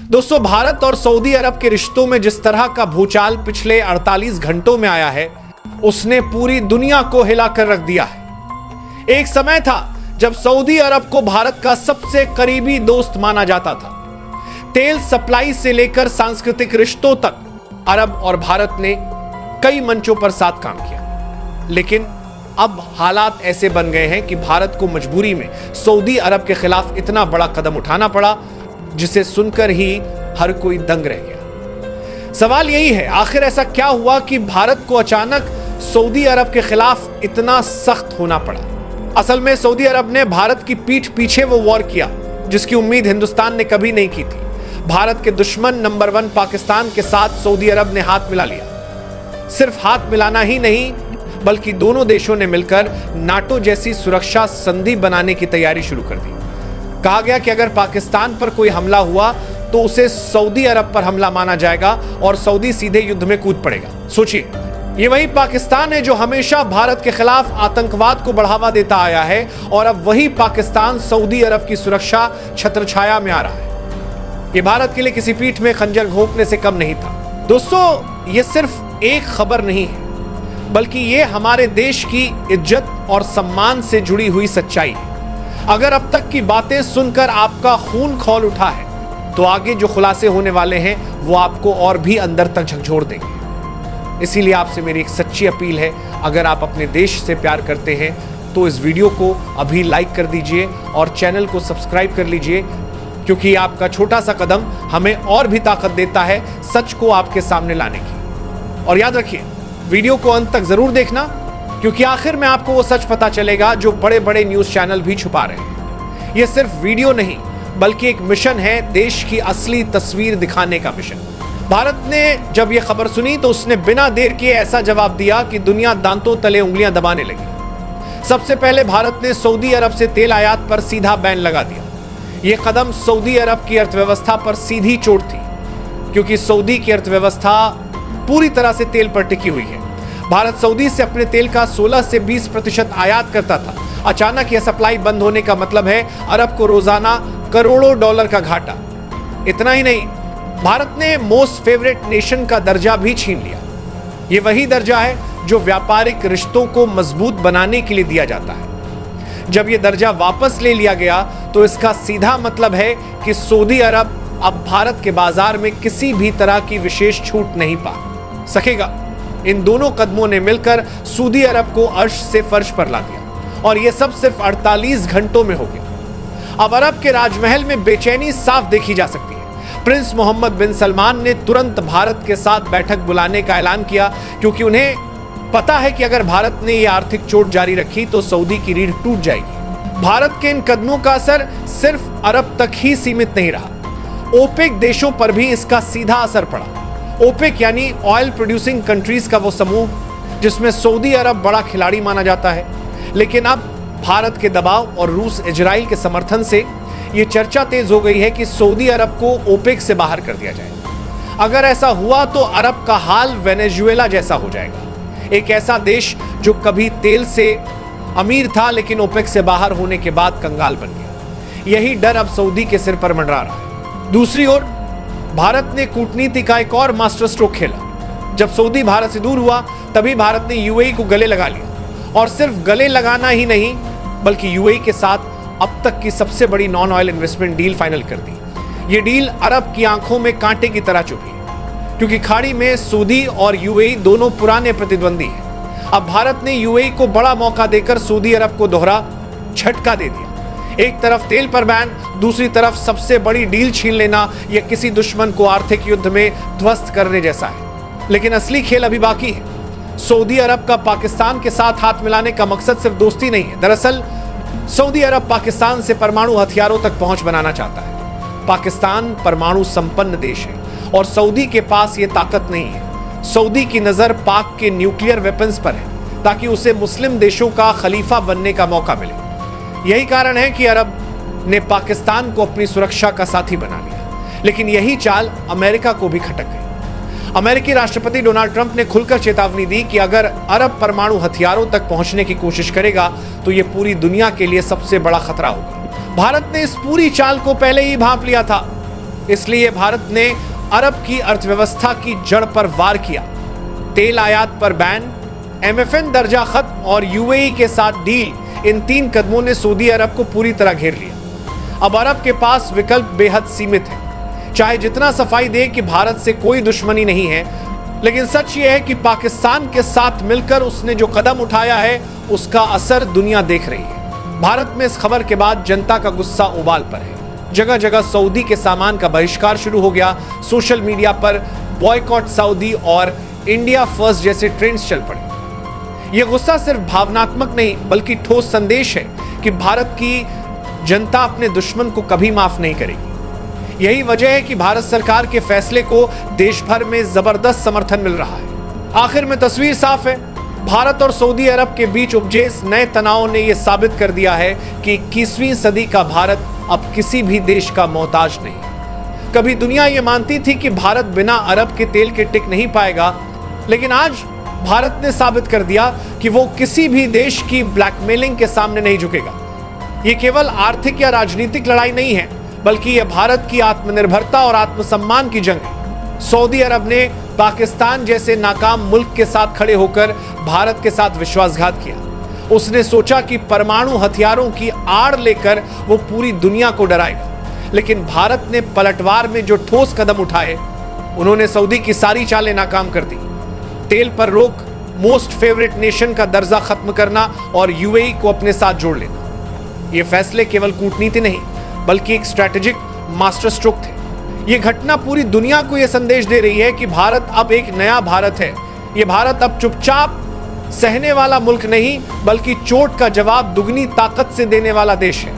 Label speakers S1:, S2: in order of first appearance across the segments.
S1: दोस्तों, भारत और सऊदी अरब के रिश्तों में जिस तरह का भूचाल पिछले 48 घंटों में आया है, उसने पूरी दुनिया को हिलाकर रख दिया है। एक समय था जब सऊदी अरब को भारत का सबसे करीबी दोस्त माना जाता था। तेल सप्लाई से लेकर सांस्कृतिक रिश्तों तक अरब और भारत ने कई मंचों पर साथ काम किया। लेकिन अब हालात ऐसे बन गए हैं कि भारत को मजबूरी में सऊदी अरब के खिलाफ इतना बड़ा कदम उठाना पड़ा, जिसे सुनकर ही हर कोई दंग रह गया। सवाल यही है, आखिर ऐसा क्या हुआ कि भारत को अचानक सऊदी अरब के खिलाफ इतना सख्त होना पड़ा? असल में सऊदी अरब ने भारत की पीठ पीछे वो वॉर किया जिसकी उम्मीद हिंदुस्तान ने कभी नहीं की थी। भारत के दुश्मन नंबर 1 पाकिस्तान के साथ सऊदी अरब ने हाथ मिला लिया। सिर्फ हाथ मिलाना ही नहीं, बल्कि दोनों देशों ने मिलकर नाटो जैसी सुरक्षा संधि बनाने की तैयारी शुरू कर दी। कहा गया कि अगर पाकिस्तान पर कोई हमला हुआ तो उसे सऊदी अरब पर हमला माना जाएगा और सऊदी सीधे युद्ध में कूद पड़ेगा। सोचिए, ये वही पाकिस्तान है जो हमेशा भारत के खिलाफ आतंकवाद को बढ़ावा देता आया है, और अब वही पाकिस्तान सऊदी अरब की सुरक्षा छत्रछाया में आ रहा है। ये भारत के लिए किसी पीठ में खंजर घोंपने से कम नहीं था। दोस्तों, ये सिर्फ एक खबर नहीं है, बल्कि ये हमारे देश की इज्जत और सम्मान से जुड़ी हुई सच्चाई है। अगर अब तक की बातें सुनकर आपका खून खौल उठा है, तो आगे जो खुलासे होने वाले हैं वो आपको और भी अंदर तक झकझोर देंगे। इसीलिए आपसे मेरी एक सच्ची अपील है, अगर आप अपने देश से प्यार करते हैं तो इस वीडियो को अभी लाइक कर दीजिए और चैनल को सब्सक्राइब कर लीजिए, क्योंकि आपका छोटा सा कदम हमें और भी ताकत देता है सच को आपके सामने लाने की। और याद रखिए, वीडियो को अंत तक जरूर देखना, क्योंकि आखिर में आपको वो सच पता चलेगा जो बड़े बड़े न्यूज चैनल भी छुपा रहे हैं। ये सिर्फ वीडियो नहीं, बल्कि एक मिशन है, देश की असली तस्वीर दिखाने का मिशन। भारत ने जब यह खबर सुनी तो उसने बिना देर किए ऐसा जवाब दिया कि दुनिया दांतों तले उंगलियां दबाने लगी। सबसे पहले भारत ने सऊदी अरब से तेल आयात पर सीधा बैन लगा दिया। यह कदम सऊदी अरब की अर्थव्यवस्था पर सीधी चोट थी, क्योंकि सऊदी की अर्थव्यवस्था पूरी तरह से तेल पर टिकी हुई है। भारत सऊदी से अपने तेल का 16 से 20% आयात करता था। अचानक यह सप्लाई बंद होने का मतलब है अरब को रोजाना करोड़ों डॉलर का घाटा। इतना ही नहीं, भारत ने मोस्ट फेवरेट नेशन का दर्जा भी छीन लिया। यह वही दर्जा है जो व्यापारिक रिश्तों को मजबूत बनाने के लिए दिया जाता है। जब यह दर्जा वापस ले लिया गया तो इसका सीधा मतलब है कि सऊदी अरब अब भारत के बाजार में किसी भी तरह की विशेष छूट नहीं पा सकेगा। इन दोनों कदमों ने मिलकर सऊदी अरब को अर्श से फर्श पर ला दिया, और यह सब सिर्फ 48 घंटों में हो गया। अब अरब के राजमहल में बेचैनी साफ देखी जा सकती है। प्रिंस मोहम्मद बिन सलमान ने तुरंत भारत के साथ बैठक बुलाने का ऐलान किया, क्योंकि उन्हें पता है कि अगर भारत ने यह आर्थिक चोट जारी रखी तो सऊदी की रीढ़ टूट जाएगी। भारत के इन कदमों का असर सिर्फ अरब तक ही सीमित नहीं रहा, ओपेक देशों पर भी इसका सीधा असर पड़ा। ओपेक यानी ऑयल प्रोड्यूसिंग कंट्रीज का वो समूह जिसमें सऊदी अरब बड़ा खिलाड़ी माना जाता है। लेकिन अब भारत के दबाव और रूस इजराइल के समर्थन से ये चर्चा तेज हो गई है कि सऊदी अरब को ओपेक से बाहर कर दिया जाए। अगर ऐसा हुआ तो अरब का हाल वेनेजुएला जैसा हो जाएगा, एक ऐसा देश जो कभी तेल से अमीर था लेकिन ओपेक से बाहर होने के बाद कंगाल बन गया। यही डर अब सऊदी के सिर पर मंडरा रहा है। दूसरी ओर भारत ने कूटनीति का एक और मास्टर स्ट्रोक खेला। जब सऊदी भारत से दूर हुआ, तभी भारत ने यूएई को गले लगा लिया, और सिर्फ गले लगाना ही नहीं, बल्कि यूएई के साथ अब तक की सबसे बड़ी non oil investment deal final कर दी। यह डील अरब की आंखों में कांटे की तरह चुभी, क्योंकि खाड़ी में सऊदी और यूएई दोनों पुराने प्रतिद्वंदी हैं। अब भारत ने यूएई को बड़ा मौका देकर सऊदी अरब को दोहरा झटका दे दिया। एक तरफ तेल पर बैन, दूसरी तरफ सबसे बड़ी डील छीन लेना, यह किसी दुश्मन को आर्थिक युद्ध में ध्वस्त करने जैसा है। लेकिन असली खेल अभी बाकी है। सऊदी अरब का पाकिस्तान के साथ हाथ मिलाने का मकसद सिर्फ दोस्ती नहीं है। दरअसल सऊदी अरब पाकिस्तान से परमाणु हथियारों तक पहुंच बनाना चाहता है। पाकिस्तान परमाणु संपन्न देश है और सऊदी के पास यह ताकत नहीं है। सऊदी की नजर पाक के न्यूक्लियर वेपन्स पर है, ताकि उसे मुस्लिम देशों का खलीफा बनने का मौका मिले। यही कारण है कि अरब ने पाकिस्तान को अपनी सुरक्षा का साथी बना लिया। लेकिन यही चाल अमेरिका को भी खटक गई। अमेरिकी राष्ट्रपति डोनाल्ड ट्रंप ने खुलकर चेतावनी दी कि अगर अरब परमाणु हथियारों तक पहुंचने की कोशिश करेगा तो यह पूरी दुनिया के लिए सबसे बड़ा खतरा होगा। भारत ने इस पूरी चाल को पहले ही भांप लिया था। इसलिए भारत ने अरब की अर्थव्यवस्था की जड़ पर वार किया। तेल आयात पर बैन, MFN दर्जा खत्म और UAE के साथ डील, इन 3 कदमों ने सऊदी अरब को पूरी तरह घेर लिया। अब अरब के पास विकल्प बेहद सीमित है। चाहे जितना सफाई दे कि भारत से कोई दुश्मनी नहीं है, लेकिन सच यह है कि पाकिस्तान के साथ मिलकर उसने जो कदम उठाया है उसका असर दुनिया देख रही है। भारत में इस खबर के बाद जनता का गुस्सा उबाल पर है। जगह जगह सऊदी के सामान का बहिष्कार शुरू हो गया। सोशल मीडिया पर बॉयकॉट सऊदी और इंडिया फर्स्ट जैसे ट्रेंड्स चल पड़े। यह गुस्सा सिर्फ भावनात्मक नहीं बल्कि ठोस संदेश है कि भारत की जनता अपने दुश्मन को कभी माफ नहीं करेगी। यही वजह है कि भारत सरकार के फैसले को देश भर में जबरदस्त समर्थन मिल रहा है। आखिर में तस्वीर साफ है। भारत और सऊदी अरब के बीच उपजे इस नए तनाव ने यह साबित कर दिया है कि 21वीं सदी का भारत अब किसी भी देश का मोहताज नहीं। कभी दुनिया यह मानती थी कि भारत बिना अरब के तेल के टिक नहीं पाएगा, लेकिन आज भारत ने साबित कर दिया कि वो किसी भी देश की ब्लैकमेलिंग के सामने नहीं झुकेगा। ये केवल आर्थिक या राजनीतिक लड़ाई नहीं है, बल्कि यह भारत की आत्मनिर्भरता और आत्मसम्मान की जंग है। सऊदी अरब ने पाकिस्तान जैसे नाकाम मुल्क के साथ खड़े होकर भारत के साथ विश्वासघात किया। उसने सोचा कि परमाणु हथियारों की आड़ लेकर वो पूरी दुनिया को डराएगा, लेकिन भारत ने पलटवार में जो ठोस कदम उठाए, उन्होंने सऊदी की सारी चालें नाकाम कर दी। तेल पर रोक, मोस्ट फेवरेट नेशन का दर्जा खत्म करना और UAE को अपने साथ जोड़ लेना। ये फैसले केवल कूटनीति नहीं बल्कि एक स्ट्रैटेजिक मास्टर स्ट्रोक थे। ये घटना पूरी दुनिया को यह संदेश दे रही है कि भारत अब एक नया भारत है। ये भारत अब चुपचाप सहने वाला मुल्क नहीं बल्कि चोट का जवाब दुगनी ताकत से देने वाला देश है।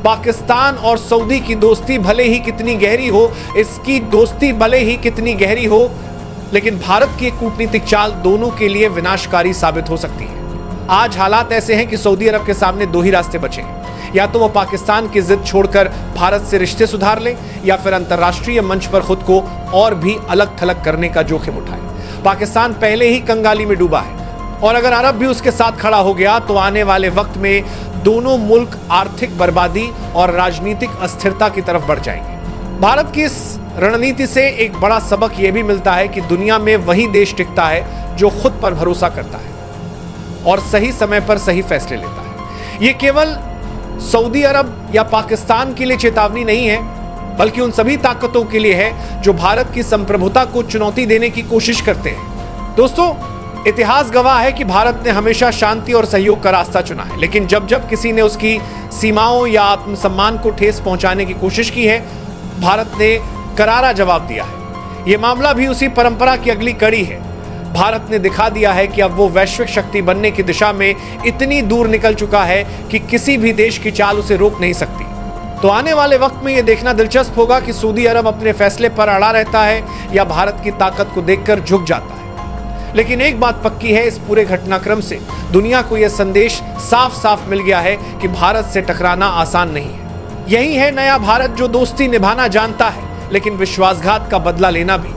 S1: पाकिस्तान और सऊदी की दोस्ती भले ही कितनी गहरी हो, इसकी दोस्ती भले ही कितनी गहरी हो, लेकिन भारत की एक कूटनीतिक चाल दोनों के लिए विनाशकारी साबित हो सकती है। आज हालात ऐसे हैं कि सऊदी अरब के सामने 2 ही रास्ते बचे हैं। या तो वो पाकिस्तान की जिद छोड़कर भारत से रिश्ते सुधार ले, या फिर अंतर्राष्ट्रीय मंच पर खुद को और भी अलग थलग करने का जोखिम उठाए। पाकिस्तान पहले ही कंगाली में डूबा है और अगर अरब भी उसके साथ खड़ा हो गया तो आने वाले वक्त में दोनों मुल्क आर्थिक बर्बादी और राजनीतिक अस्थिरता की तरफ बढ़ जाएंगे। भारत की इस रणनीति से एक बड़ा सबक यह भी मिलता है कि दुनिया में वही देश टिकता है जो खुद पर भरोसा करता है और सही समय पर सही फैसले लेता है। यह केवल सऊदी अरब या पाकिस्तान के लिए चेतावनी नहीं है, बल्कि उन सभी ताकतों के लिए है जो भारत की संप्रभुता को चुनौती देने की कोशिश करते हैं। दोस्तों, इतिहास गवाह है कि भारत ने हमेशा शांति और सहयोग का रास्ता चुना है, लेकिन जब जब किसी ने उसकी सीमाओं या आत्मसम्मान को ठेस पहुंचाने की कोशिश की है, भारत ने करारा जवाब दिया है। यह मामला भी उसी परंपरा की अगली कड़ी है। भारत ने दिखा दिया है कि अब वो वैश्विक शक्ति बनने की दिशा में इतनी दूर निकल चुका है कि किसी भी देश की चाल उसे रोक नहीं सकती। तो आने वाले वक्त में यह देखना दिलचस्प होगा कि सऊदी अरब अपने फैसले पर अड़ा रहता है या भारत की ताकत को देखकर झुक जाता है। लेकिन एक बात पक्की है, इस पूरे घटनाक्रम से दुनिया को यह संदेश साफ साफ मिल गया है कि भारत से टकराना आसान नहीं है। यही है नया भारत जो दोस्ती निभाना जानता है, लेकिन विश्वासघात का बदला लेना भी।